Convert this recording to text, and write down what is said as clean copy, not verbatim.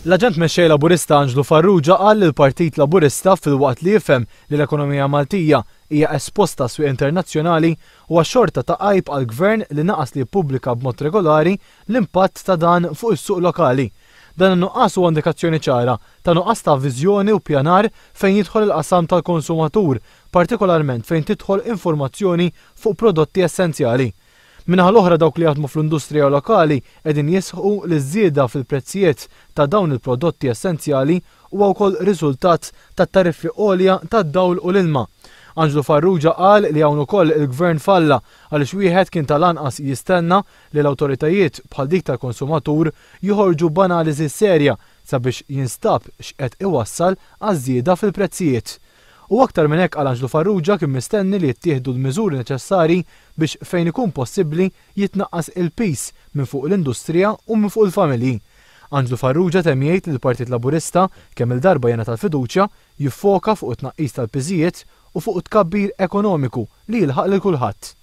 L-aġent mexxej Laburista Anġlu Farrugia qal li l-Partit Laburista filwaqt li jifhem li l-ekonomija Maltija hija esposta swieq internazzjonali huwa xorta ta' għajb għall-Gvern li naqas li jippubblika b'mod regolari l-impatt ta' dan fuq is-suq lokali. Dan in-nuqqas huwa indikazzjoni ċara ta' nuqqas ta' viżjoni u pjanar fejn jidħol il-qasam tal-konsumatur, partikolarment fejn tidħol informazzjoni fuq prodotti essenzjali. Minnaħa l-oħra dawk li jaħdmu fl-industrija lokali qegħdin jisħu li żieda fil-prezzijiet ta' dawn il-prodotti essenzjali huwa wkoll riżultat tat-tariffi għolja tad-dawl u l-ilma. Anġlu Farrugia qal li hawn ukoll il-Gvern falla għaliex wieħed kien tal-anqas jistenna li l-awtoritajiet bħal dik tal-konsumatur joħorġu b'analiżi serja sabiex jinstab x'qed iwassal għaż-żieda fil-prezzijiet. U aktar minn hekk għal Anġlu Farrugia kien mistenni li jittieħdu l-miżuri neċessarji biex fejn ikun possibbli jitnaqqas il-pis minn fuq l-industrija u minn fuq il-familji. Anġlu Farrugia temm jgħid li l-Partit Laburista kemm il-darba jena tal-fiduċja jiffoka fuq it-tnaqqis tal-piżijiet u fuq tkabbir ekonomiku li jilħaq lil kulħadd.